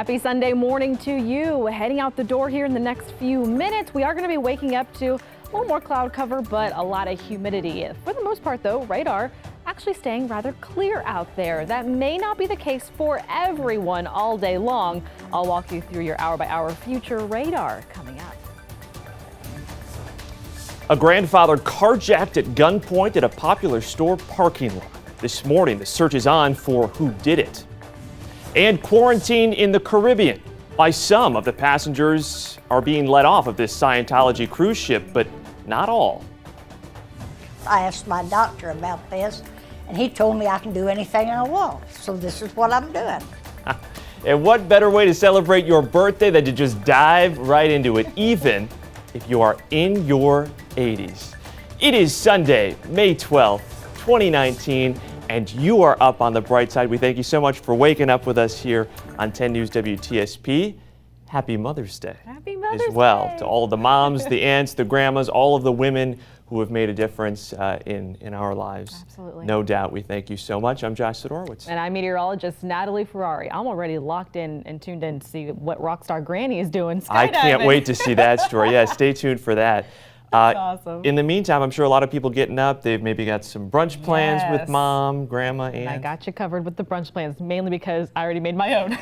Happy Sunday morning to you. Heading out the door here in the next few minutes. We are going to be waking up to a little more cloud cover, but a lot of humidity. For the most part, though, radar actually staying rather clear out there. That may not be the case for everyone all day long. I'll walk you through your hour-by-hour future radar coming up. A grandfather carjacked at gunpoint at a popular store parking lot. This morning, the search is on for who did it. And quarantine in the Caribbean. Why some of the passengers are being let off of this Scientology cruise ship, but not all. I asked my doctor about this, and he told me I can do anything I want. So this is what I'm doing. And what better way to celebrate your birthday than to just dive right into it, even if you are in your 80s. It is Sunday, May 12th, 2019. And you are up on the bright side. We thank you so much for waking up with us here on 10 News WTSP. Happy Mother's Day. Happy Mother's Day. As well to all of the moms, the aunts, the grandmas, all of the women who have made a difference in our lives. Absolutely. No doubt. We thank you so much. I'm Josh Sidorowitz. And I'm meteorologist Natalie Ferrari. I'm already locked in and tuned in to see what Rockstar Granny is doing skydiving. I can't wait to see that story. Yeah, stay tuned for that. That's awesome. In the meantime, I'm sure a lot of people getting up. They've maybe got some brunch plans with Yes. mom, grandma, and I got you covered with the brunch plans, mainly because I already made my own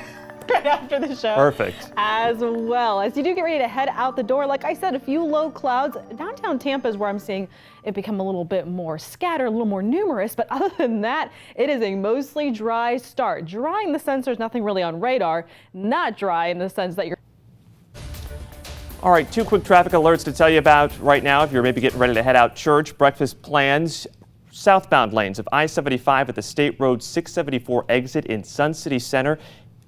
right after the show. Perfect. As well. As you do get ready to head out the door, like I said, a few low clouds. Downtown Tampa is where I'm seeing it become a little bit more scattered, a little more numerous. But other than that, it is a mostly dry start. Dry in the sense there's nothing really on radar. Not dry in the sense that you're All right, two quick traffic alerts to tell you about right now if you're maybe getting ready to head out church. Breakfast plans. Southbound lanes of I-75 at the State Road 674 exit in Sun City Center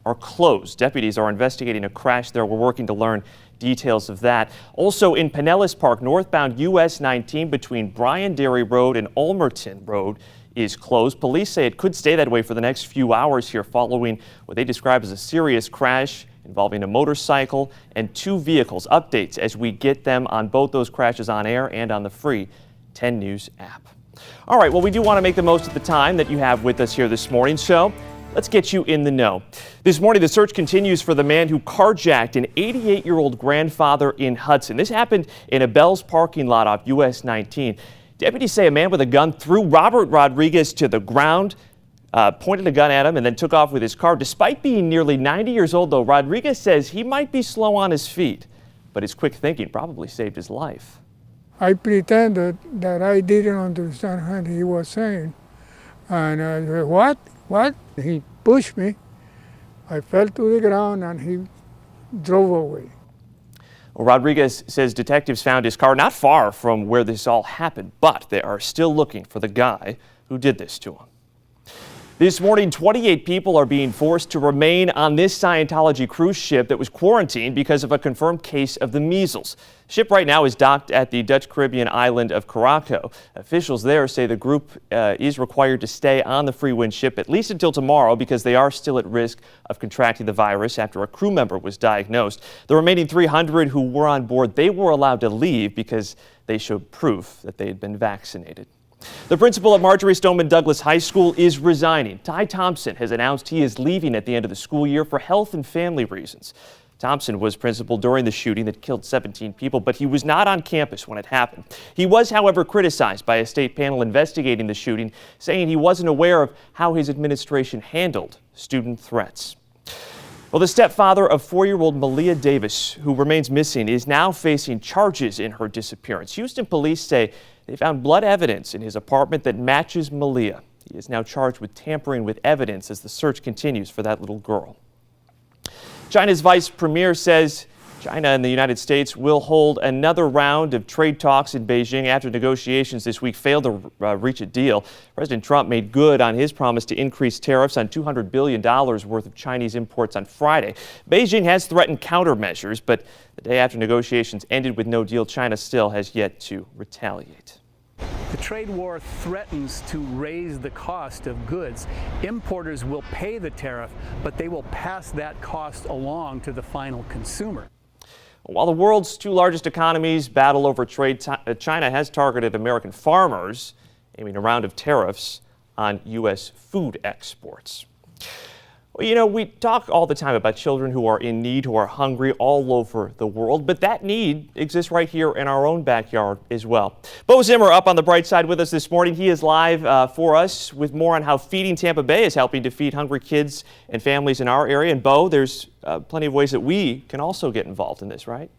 are closed. Deputies are investigating a crash there. We're working to learn details of that. Also in Pinellas Park, northbound US 19 between Bryan Dairy Road and Ulmerton Road is closed. Police say it could stay that way for the next few hours here following what they describe as a serious crash involving a motorcycle and two vehicles. Updates as we get them on both those crashes on air and on the free 10 News app. All right, well, we do want to make the most of the time that you have with us here this morning, so let's get you in the know. This morning, the search continues for the man who carjacked an 88-year-old grandfather in Hudson. This happened in a Bell's parking lot off US 19. Deputies say a man with a gun threw Robert Rodriguez to the ground, pointed a gun at him, and then took off with his car. Despite being nearly 90 years old, though, Rodriguez says he might be slow on his feet, but his quick thinking probably saved his life. I pretended that I didn't understand what he was saying. And I said, what? What? He pushed me. I fell to the ground and he drove away. Well, Rodriguez says detectives found his car not far from where this all happened, but they are still looking for the guy who did this to him. This morning, 28 people are being forced to remain on this Scientology cruise ship that was quarantined because of a confirmed case of the measles. The ship right now is docked at the Dutch Caribbean island of Curaçao. Officials there say the group is required to stay on the Freewind ship at least until tomorrow because they are still at risk of contracting the virus after a crew member was diagnosed. The remaining 300 who were on board, they were allowed to leave because they showed proof that they had been vaccinated. The principal at Marjory Stoneman Douglas High School is resigning. Ty Thompson has announced he is leaving at the end of the school year for health and family reasons. Thompson was principal during the shooting that killed 17 people, but he was not on campus when it happened. He was, however, criticized by a state panel investigating the shooting, saying he wasn't aware of how his administration handled student threats. Well, the stepfather of 4-year-old Malia Davis, who remains missing, is now facing charges in her disappearance. Houston police say they found blood evidence in his apartment that matches Malia. He is now charged with tampering with evidence as the search continues for that little girl. China's vice premier says China and the United States will hold another round of trade talks in Beijing after negotiations this week failed to reach a deal. President Trump made good on his promise to increase tariffs on $200 billion worth of Chinese imports on Friday. Beijing has threatened countermeasures, but the day after negotiations ended with no deal, China still has yet to retaliate. The trade war threatens to raise the cost of goods. Importers will pay the tariff, but they will pass that cost along to the final consumer. While the world's two largest economies battle over trade, China has targeted American farmers, aiming a round of tariffs on U.S. food exports. Well, you know, we talk all the time about children who are in need, who are hungry all over the world, but that need exists right here in our own backyard as well. Bo Zimmer up on the bright side with us this morning. He is live for us with more on how Feeding Tampa Bay is helping to feed hungry kids and families in our area. And Bo, there's plenty of ways that we can also get involved in this, right?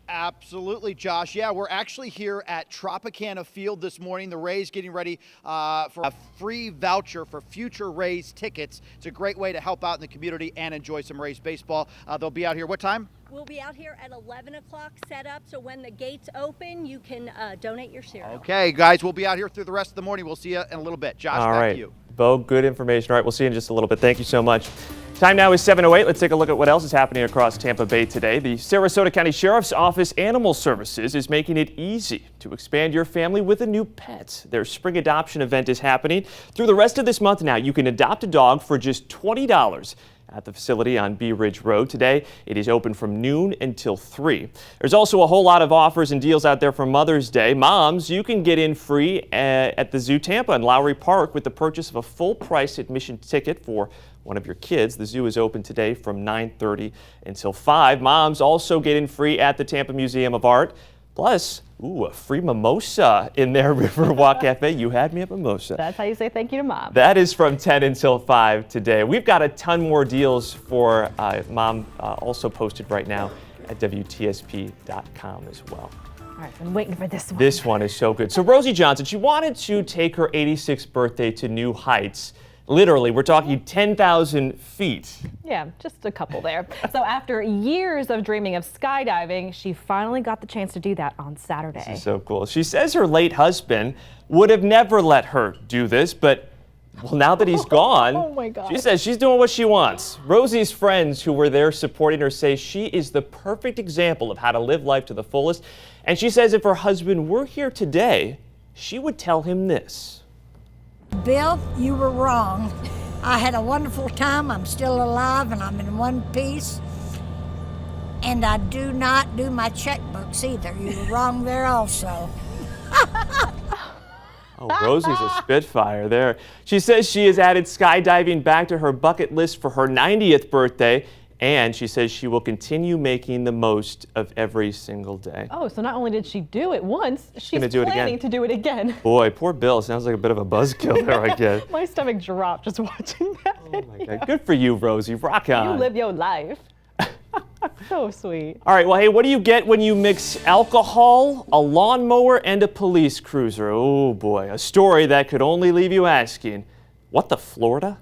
Absolutely, Josh. Yeah, we're actually here at Tropicana Field this morning. The Rays getting ready for a free voucher for future Rays tickets. It's a great way to help out in the community and enjoy some Rays baseball. They'll be out here what time? We'll be out here at 11 o'clock set up, so when the gates open, you can donate your cereal. Okay, guys, we'll be out here through the rest of the morning. We'll see you in a little bit. Josh, All back right, to you. Bo, good information. All right, we'll see you in just a little bit. Thank you so much. Time now is 7:08. Let's take a look at what else is happening across Tampa Bay today. The Sarasota County Sheriff's Office Animal Services is making it easy to expand your family with a new pet. Their spring adoption event is happening through the rest of this month now. You can adopt a dog for just $20 at the facility on Bee Ridge Road. Today, it is open from noon until 3. There's also a whole lot of offers and deals out there for Mother's Day. Moms, you can get in free at the Zoo Tampa in Lowry Park with the purchase of a full-price admission ticket for one of your kids. The zoo is open today from 9:30 until 5. Moms also get in free at the Tampa Museum of Art. Plus, a free mimosa in their Riverwalk Cafe. You had me at mimosa. That's how you say thank you to Mom. That is from 10 until 5 today. We've got a ton more deals for Mom also posted right now at WTSP.com as well. All right, I'm waiting for this one. This one is so good. So Rosie Johnson, she wanted to take her 86th birthday to new heights. Literally, we're talking 10,000 feet. Yeah, just a couple there. So after years of dreaming of skydiving, she finally got the chance to do that on Saturday. This is so cool. She says her late husband would have never let her do this, but well, now that he's gone, Oh my God. she says she's doing what she wants. Rosie's friends who were there supporting her say she is the perfect example of how to live life to the fullest. And she says if her husband were here today, she would tell him this. Bill, you were wrong. I had a wonderful time. I'm still alive and I'm in one piece. And I do not do my checkbooks either. You were wrong there also. Oh, Rosie's a spitfire there. She says she has added skydiving back to her bucket list for her 90th birthday. And she says she will continue making the most of every single day. Oh, so not only did she do it once, she's gonna do it again. planning to do it again. Boy, poor Bill. Sounds like a bit of a buzzkill there, I guess. My stomach dropped just watching that Oh video. my God. Good for you, Rosie. Rock on. You live your life. So sweet. All right, well, hey, what do you get when you mix alcohol, a lawnmower, and a police cruiser? Oh boy, a story that could only leave you asking, what the Florida?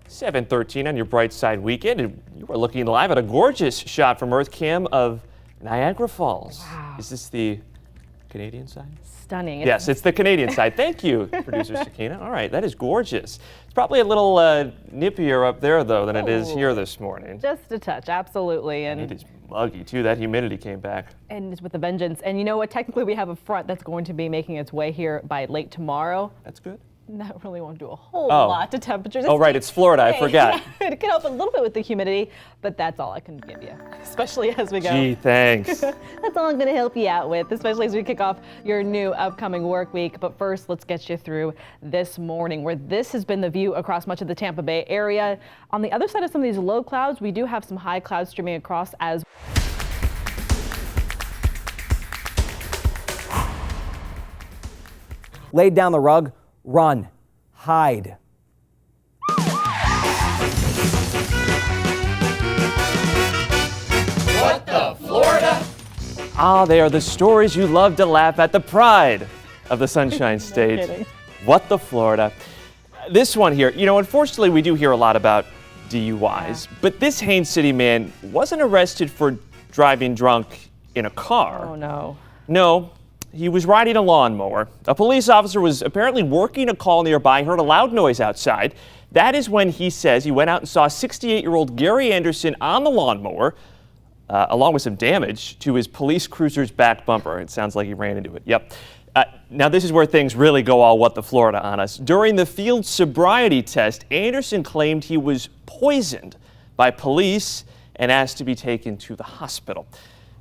.13 on your Bright Side weekend, and you are looking live at a gorgeous shot from EarthCam of Niagara Falls. Wow. Is this the Canadian side? Stunning. Yes, it's the Canadian side. Thank you, producer Sakina. All right, that is gorgeous. It's probably a little nippier up there, though, than it is here this morning. Just a touch, absolutely. It is muggy, too. That humidity came back. And it's with a vengeance. And you know what? Technically, we have a front that's going to be making its way here by late tomorrow. That's good. Not really want to do a whole Oh. lot to temperatures. Oh, right, it's Florida. I forgot. Yeah, it can help a little bit with the humidity, but that's all I can give you, especially as we go. Gee, thanks. That's all I'm going to help you out with, especially as we kick off your new upcoming work week. But first, let's get you through this morning, where this has been the view across much of the Tampa Bay area. On the other side of some of these low clouds, we do have some high clouds streaming across as Laid down the rug, run, hide. Ah, they are the stories you love to laugh at, the pride of the Sunshine State. kidding. What the Florida. This one here, you know, unfortunately, we do hear a lot about DUIs, but this Haines City man wasn't arrested for driving drunk in a car. oh no. No, he was riding a lawnmower. A police officer was apparently working a call nearby and heard a loud noise outside. That is when he says he went out and saw 68-year-old Gary Anderson on the lawnmower, along with some damage to his police cruiser's back bumper. It sounds like he ran into it. Yep. Now, this is where things really go all what the Florida on us. During the field sobriety test, Anderson claimed he was poisoned by police and asked to be taken to the hospital.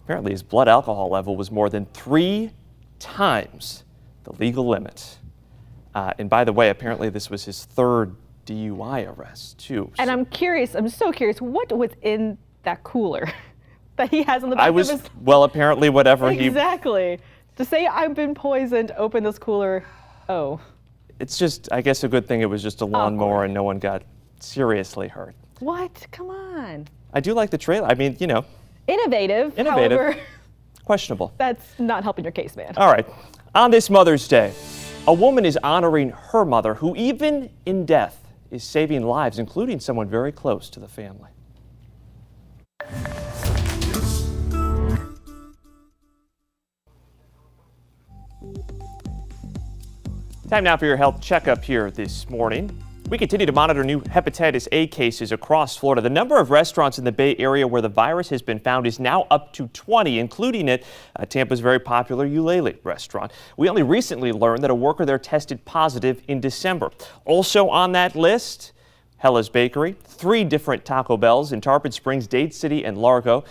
Apparently, his blood alcohol level was more than 3 times the legal limit. And by the way, apparently this was his 3rd DUI arrest, too. And I'm so curious, what was in that cooler that he has on the back of his... Well, apparently whatever Exactly. To say I've been poisoned, open this cooler, oh. It's just, I guess, a good thing it was just a lawnmower and no one got seriously hurt. What? Come on. I do like the trailer. I mean, you know. Innovative. Innovative. However, questionable. That's not helping your case, man. All right. On this Mother's Day, a woman is honoring her mother, who even in death is saving lives, including someone very close to the family. Time now for your health checkup here this morning. We continue to monitor new hepatitis A cases across Florida. The number of restaurants in the Bay Area where the virus has been found is now up to 20, including at Tampa's very popular Eulalie restaurant. We only recently learned that a worker there tested positive in December. Also on that list, Hella's Bakery, 3 different Taco Bells in Tarpon Springs, Dade City, and Largo.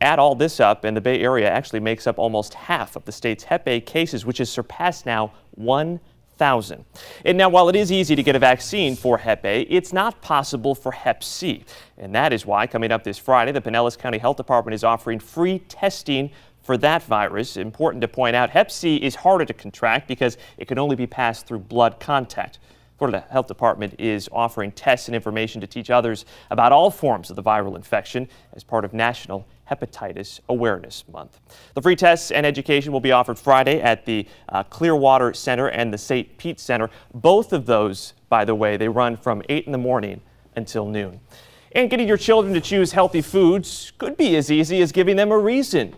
Add all this up, and the Bay Area actually makes up almost half of the state's Hep A cases, which has surpassed now 1,000. And now, while it is easy to get a vaccine for Hep A, it's not possible for Hep C. And that is why, coming up this Friday, the Pinellas County Health Department is offering free testing for that virus. Important to point out, Hep C is harder to contract because it can only be passed through blood contact. Florida Health Department is offering tests and information to teach others about all forms of the viral infection as part of National Hepatitis Awareness Month. The free tests and education will be offered Friday at the Clearwater Center and the St. Pete Center. Both of those, by the way, they run from 8 in the morning until noon. And getting your children to choose healthy foods could be as easy as giving them a reason.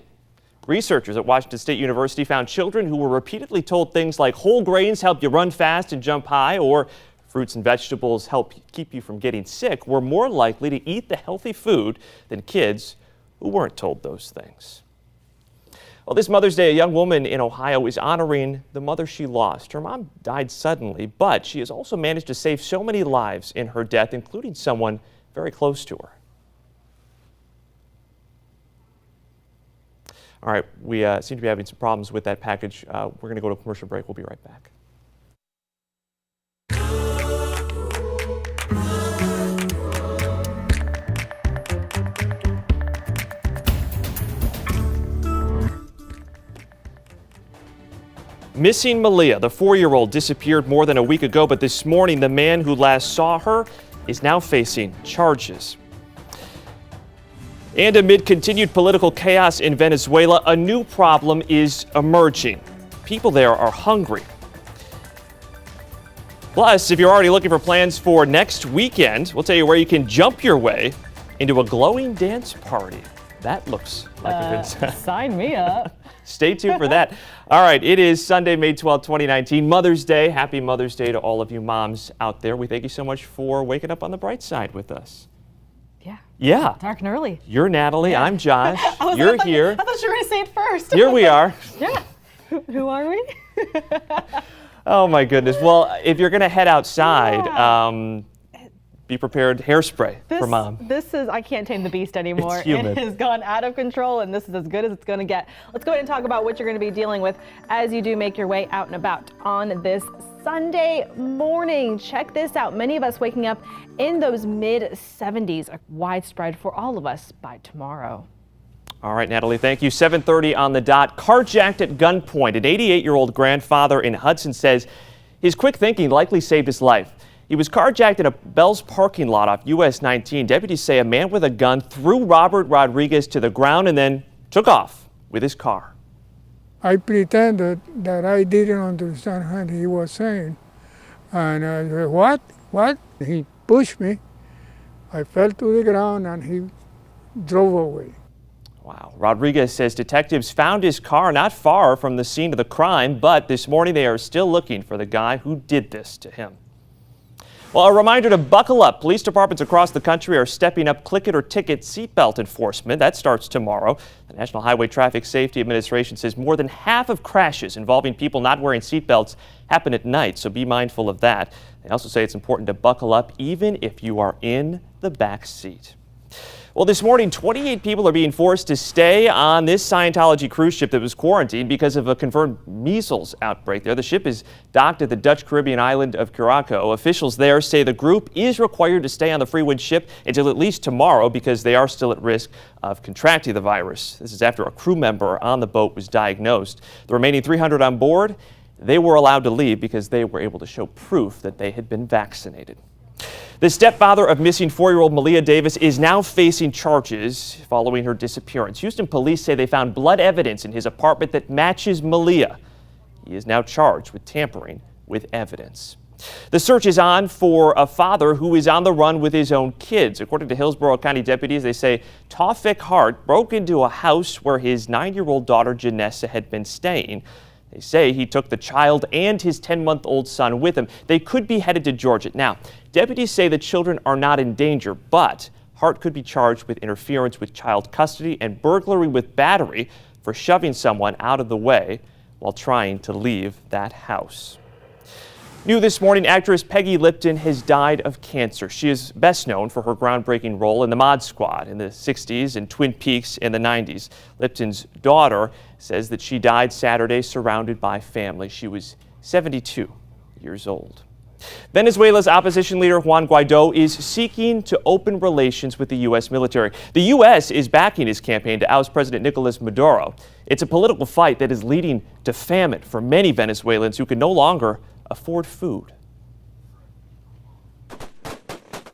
Researchers at Washington State University found children who were repeatedly told things like whole grains help you run fast and jump high, or fruits and vegetables help keep you from getting sick, were more likely to eat the healthy food than kids who weren't told those things. Well, this Mother's Day, a young woman in Ohio is honoring the mother she lost. Her mom died suddenly, but she has also managed to save so many lives in her death, including someone very close to her. All right, we seem to be having some problems with that package. We're going to go to a commercial break. We'll be right back. Missing Malia, the 4-year-old, disappeared more than a week ago, but this morning the man who last saw her is now facing charges. And amid continued political chaos in Venezuela, a new problem is emerging. People there are hungry. Plus, if you're already looking for plans for next weekend, we'll tell you where you can jump your way into a glowing dance party. That looks like a good sign. Sign me up. Stay tuned for that. All right, it is Sunday, May 12, 2019, Mother's Day. Happy Mother's Day to all of you moms out there. We thank you so much for waking up on the bright side with us. Yeah. Dark and early. You're Natalie. I'm Josh. You're here. I thought you were going to say it first. Here we are. Yeah. Who are we? Oh, my goodness. Well, if you're going to head outside, be prepared. Hairspray for mom. This is, I can't tame the beast anymore. It's humid. It has gone out of control, and this is as good as it's going to get. Let's go ahead and talk about what you're going to be dealing with as you do make your way out and about on this Sunday morning. Check this out. Many of us waking up in those mid-70s are widespread for all of us by tomorrow. All right, Natalie, thank you. 7:30 on the dot. Carjacked at gunpoint. An 88-year-old grandfather in Hudson says his quick thinking likely saved his life. He was carjacked in a Bell's parking lot off US 19. Deputies say a man with a gun threw Robert Rodriguez to the ground and then took off with his car. I pretended that I didn't understand what he was saying. And I said, what? What? He pushed me. I fell to the ground and he drove away. Wow. Rodriguez says detectives found his car not far from the scene of the crime, but this morning they are still looking for the guy who did this to him. Well, a reminder to buckle up. Police departments across the country are stepping up click it or ticket seatbelt enforcement. That starts tomorrow. The National Highway Traffic Safety Administration says more than half of crashes involving people not wearing seatbelts happen at night, so be mindful of that. They also say it's important to buckle up even if you are in the back seat. Well, this morning, 28 people are being forced to stay on this Scientology cruise ship that was quarantined because of a confirmed measles outbreak there. The ship is docked at the Dutch Caribbean island of Curaçao. Officials there say the group is required to stay on the Freewind ship until at least tomorrow because they are still at risk of contracting the virus. This is after a crew member on the boat was diagnosed. The remaining 300 on board, they were allowed to leave because they were able to show proof that they had been vaccinated. The stepfather of missing 4-year-old Malia Davis is now facing charges following her disappearance. Houston police say they found blood evidence in his apartment that matches Malia. He is now charged with tampering with evidence. The search is on for a father who is on the run with his own kids. According to Hillsborough County deputies, they say Taufik Hart broke into a house where his 9-year-old daughter Janessa had been staying. They say he took the child and his 10-month-old son with him. They could be headed to Georgia. Now, deputies say the children are not in danger, but Hart could be charged with interference with child custody and burglary with battery for shoving someone out of the way while trying to leave that house. New this morning, actress Peggy Lipton has died of cancer. She is best known for her groundbreaking role in the Mod Squad in the 60s and Twin Peaks in the 90s. Lipton's daughter says that she died Saturday surrounded by family. She was 72 years old. Venezuela's opposition leader Juan Guaido is seeking to open relations with the U.S. military. The U.S. is backing his campaign to oust President Nicolas Maduro. It's a political fight that is leading to famine for many Venezuelans who can no longer afford food.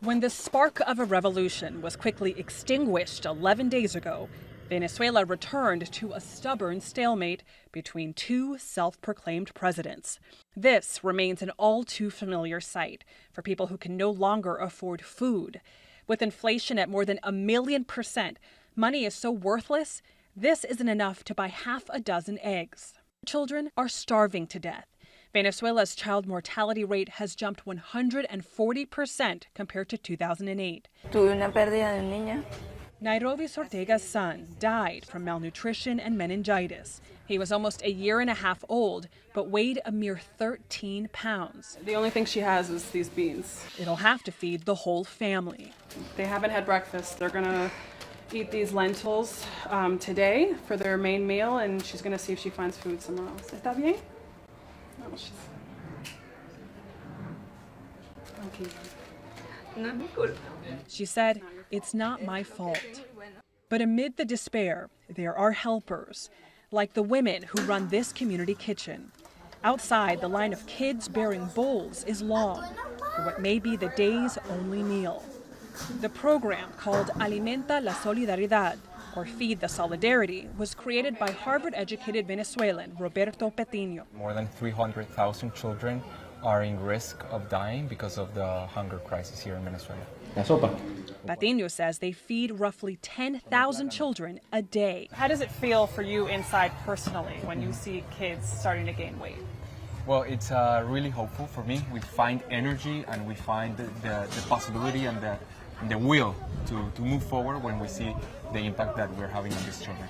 When the spark of a revolution was quickly extinguished 11 days ago, Venezuela returned to a stubborn stalemate between two self-proclaimed presidents. This remains an all too familiar sight for people who can no longer afford food. With inflation at more than 1,000,000%, money is so worthless, this isn't enough to buy half a dozen eggs. Children are starving to death. Venezuela's child mortality rate has jumped 140% compared to 2008. Tuve una pérdida de niña. Nairobi Ortega's son died from malnutrition and meningitis. He was almost a year and a half old, but weighed a mere 13 pounds. The only thing she has is these beans. It'll have to feed the whole family. They haven't had breakfast. They're gonna eat these lentils today for their main meal, and she's gonna see if she finds food somewhere else. ¿Está bien? No, she's... Okay. She said, "It's not my fault." But amid the despair, there are helpers, like the women who run this community kitchen. Outside, the line of kids bearing bowls is long for what may be the day's only meal. The program, called Alimenta la Solidaridad, or Feed the Solidarity, was created by Harvard-educated Venezuelan Roberto Petino. More than 300,000 children are in risk of dying because of the hunger crisis here in Venezuela. Patino says they feed roughly 10,000 children a day. How does it feel for you inside personally when you see kids starting to gain weight? Well, it's really hopeful for me. We find energy and we find the possibility and the will to move forward when we see the impact that we're having on these children.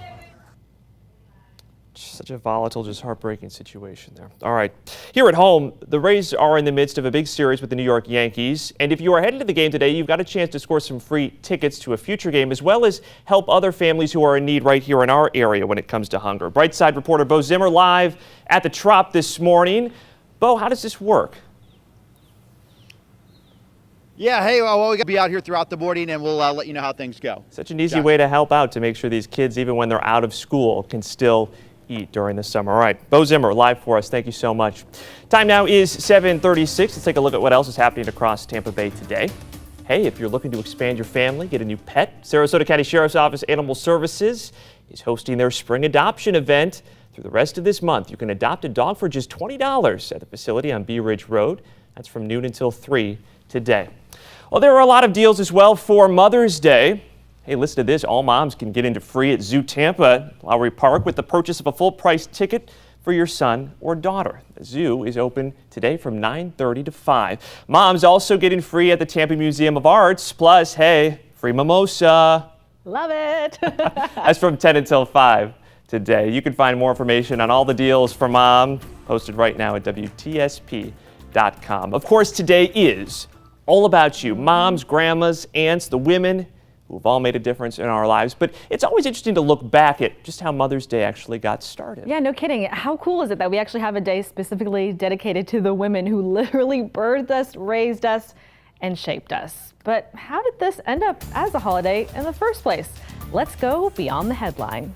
Such a volatile, just heartbreaking situation there. All right. Here at home, the Rays are in the midst of a big series with the New York Yankees. And if you are headed to the game today, you've got a chance to score some free tickets to a future game, as well as help other families who are in need right here in our area when it comes to hunger. Brightside reporter Bo Zimmer live at the Trop this morning. Bo, how does this work? Yeah, hey, well, we got to be out here throughout the morning, and we'll let you know how things go. Such an easy way to help out to make sure these kids, even when they're out of school, can still eat during the summer. All right, Bo Zimmer live for us. Thank you so much. Time now is 7:36. Let's take a look at what else is happening across Tampa Bay today. Hey, if you're looking to expand your family, get a new pet, Sarasota County Sheriff's Office Animal Services is hosting their spring adoption event. Through the rest of this month, you can adopt a dog for just $20 at the facility on Bee Ridge Road. That's from noon until 3 today. Well, there are a lot of deals as well for Mother's Day. Hey, listen to this. All moms can get into free at Zoo Tampa, Lowry Park, with the purchase of a full-price ticket for your son or daughter. The zoo is open today from 9:30 to 5. Mom's also getting free at the Tampa Museum of Arts. Plus, hey, free mimosa. Love it. That's from 10 until 5 today. You can find more information on all the deals for Mom posted right now at WTSP.com. Of course, today is all about you, moms, grandmas, aunts, the women who've all made a difference in our lives. But it's always interesting to look back at just how Mother's Day actually got started. Yeah, no kidding. How cool is it that we actually have a day specifically dedicated to the women who literally birthed us, raised us, and shaped us? But how did this end up as a holiday in the first place? Let's go beyond the headline.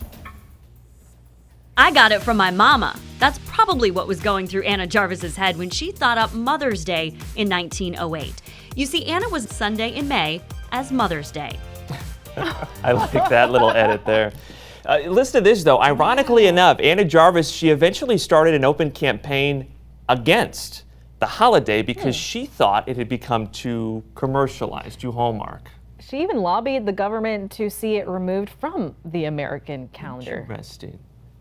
I got it from my mama. That's probably what was going through Anna Jarvis's head when she thought up Mother's Day in 1908. You see, Anna was Sunday in May as Mother's Day. I like that little edit there. Listen to this, though. Ironically enough, Anna Jarvis, she eventually started an open campaign against the holiday because she thought it had become too commercialized, too Hallmark. She even lobbied the government to see it removed from the American calendar. Interesting.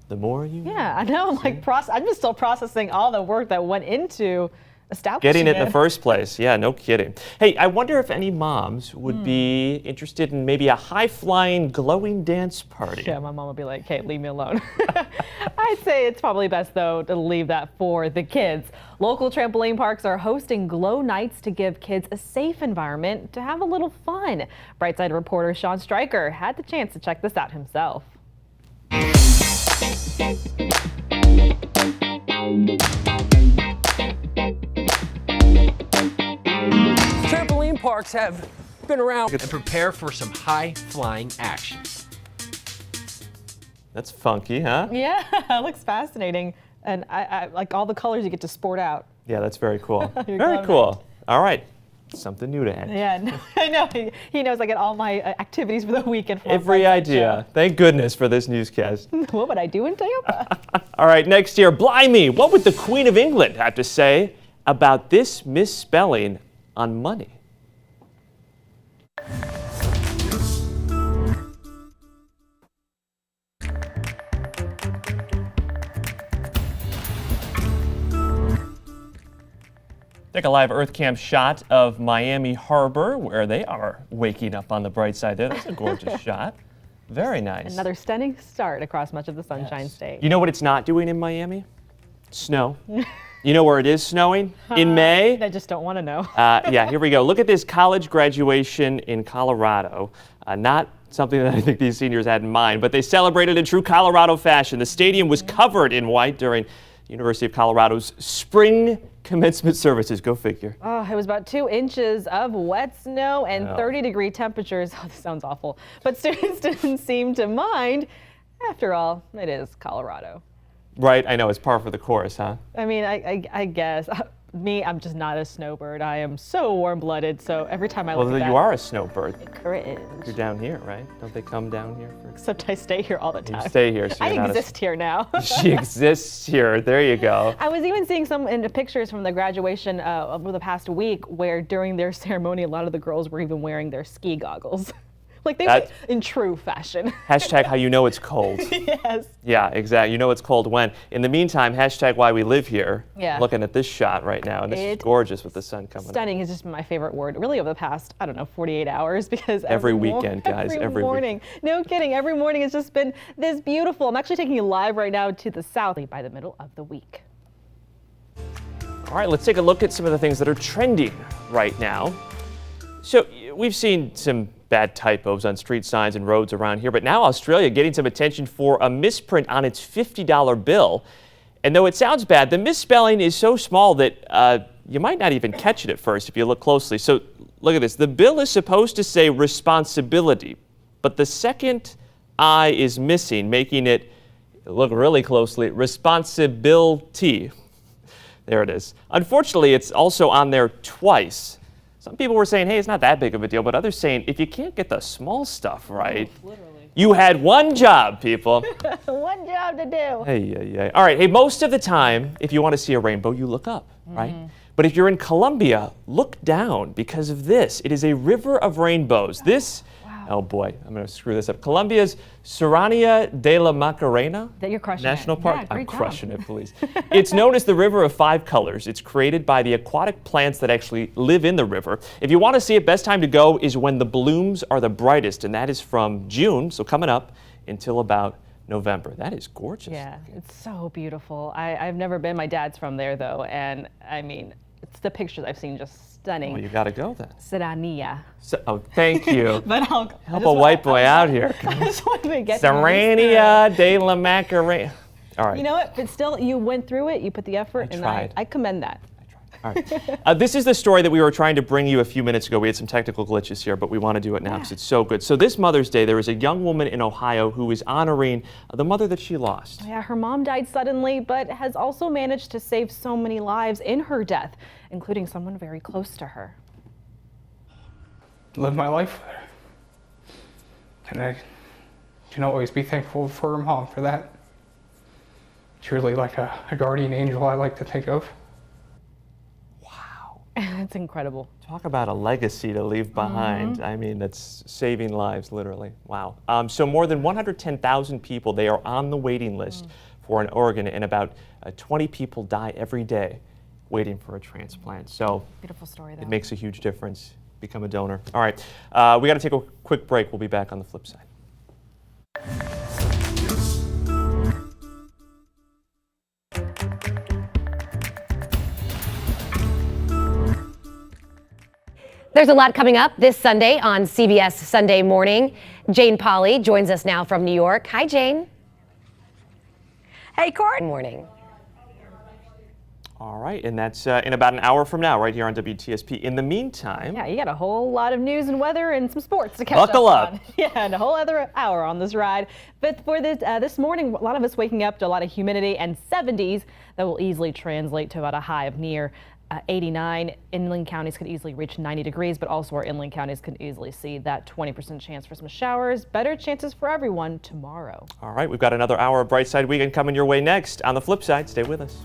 The more you know. Yeah, I know. I'm just still processing all the work that went into establishing getting it in the first place. Yeah, no kidding. Hey, I wonder if any moms would be interested in maybe a high-flying, glowing dance party. Yeah, my mom would be like, "Hey, leave me alone." I'd say it's probably best, though, to leave that for the kids. Local trampoline parks are hosting glow nights to give kids a safe environment to have a little fun. Brightside reporter Sean Stryker had the chance to check this out himself. Trampoline parks have been around and prepare for some high-flying action. That's funky, huh? Yeah, it looks fascinating. And I like all the colors you get to sport out. Yeah, that's very cool. You're Very cool. All right. Something new to add. Yeah, I know. He knows I get all my activities for the weekend. From Every idea. Thank goodness for this newscast. What would I do in Tampa? All right, next year, blimey, what would the Queen of England have to say about this misspelling on money? Take a live Earth Cam shot of Miami Harbor, where they are waking up on the bright side there. That's a gorgeous shot. Very nice. Another stunning start across much of the Sunshine State. You know what it's not doing in Miami? Snow. You know where it is snowing? In May? I just don't want to know. Yeah, here we go. Look at this college graduation in Colorado. Not something that I think these seniors had in mind, but they celebrated in true Colorado fashion. The stadium was covered in white during University of Colorado's spring commencement services. Go figure. Oh, it was about 2 inches of wet snow and 30-degree temperatures. Oh, this sounds awful. But students didn't seem to mind. After all, it is Colorado. Right, I know. It's par for the course, huh? I mean, I guess. Me, I'm just not a snowbird. I am so warm-blooded, so every time I look at that... Well, you are a snowbird. Cringe. You're down here, right? Don't they come down here? Except I stay here all the time. You stay here, so I exist here now. She exists here. There you go. I was even seeing some in the pictures from the graduation over the past week where during their ceremony, a lot of the girls were even wearing their ski goggles. Like they were in true fashion. Hashtag how you know it's cold. Yes. Yeah, exactly. You know it's cold when. In the meantime, hashtag why we live here. Yeah. Looking at this shot right now, and this is gorgeous with the sun coming up. Stunning has just been my favorite word, really, over the past, 48 hours, because every weekend, guys, every morning. No kidding. Every morning has just been this beautiful. I'm actually taking you live right now to the south by the middle of the week. All right, let's take a look at some of the things that are trending right now. So we've seen some bad typos on street signs and roads around here, but now Australia getting some attention for a misprint on its $50 bill. And though it sounds bad, the misspelling is so small that you might not even catch it at first if you look closely. So look at this. The bill is supposed to say responsibility, but the second I is missing, making it, look really closely, responsibility. There it is. Unfortunately, it's also on there twice. Some people were saying, hey, it's not that big of a deal, but others saying, if you can't get the small stuff right, you had one job, people. One job to do. Hey. All right, hey, most of the time, if you want to see a rainbow, you look up, right? But if you're in Colombia, look down because of this. It is a river of rainbows. This Oh boy, I'm going to screw this up. Colombia's Serranía de la Macarena That you're crushing National it. Park. Yeah, I'm great job. crushing it, please. It's known as the River of Five Colors. It's created by the aquatic plants that actually live in the river. If you want to see it, best time to go is when the blooms are the brightest, and that is from June, so coming up, until about November. That is gorgeous. Yeah, it's so beautiful. I've never been. My dad's from there, though, and I mean, it's the pictures I've seen just stunning. Well, you got to go then. Serranía. Oh, thank you. But Help a white boy out here. I just wanted to get Serranía de la Macarena. All right. You know what? But still, you went through it. You put the effort, and tried. I commend that. All right. This is the story that we were trying to bring you a few minutes ago. We had some technical glitches here, but we want to do it now because it's so good. So this Mother's Day, there is a young woman in Ohio who is honoring the mother that she lost. Yeah, her mom died suddenly, but has also managed to save so many lives in her death, including someone very close to her. Live my life with her. And I can always be thankful for her mom for that. Truly like a guardian angel I like to think of. It's incredible. Talk about a legacy to leave behind. I mean, that's saving lives, literally. Wow. So more than 110,000 people, they are on the waiting list for an organ, and about 20 people die every day waiting for a transplant. So beautiful story, though. It makes a huge difference. Become a donor. All right, we got to take a quick break. We'll be back on the flip side. There's a lot coming up this Sunday on CBS Sunday Morning. Jane Pauley joins us now from New York. Hi, Jane. Hey, Court. Good morning. All right, and that's in about an hour from now, right here on WTSP. In the meantime, Yeah, you got a whole lot of news and weather and some sports to catch Buckle up up. on. Yeah, and a whole other hour on this ride. But for this morning, a lot of us waking up to a lot of humidity and 70s that will easily translate to about a high of near 89. Inland counties could easily reach 90 degrees, but also our inland counties could easily see that 20% chance for some showers. Better chances for everyone tomorrow. all right, we've got another hour of Bright Side Weekend coming your way next. On the flip side, stay with us.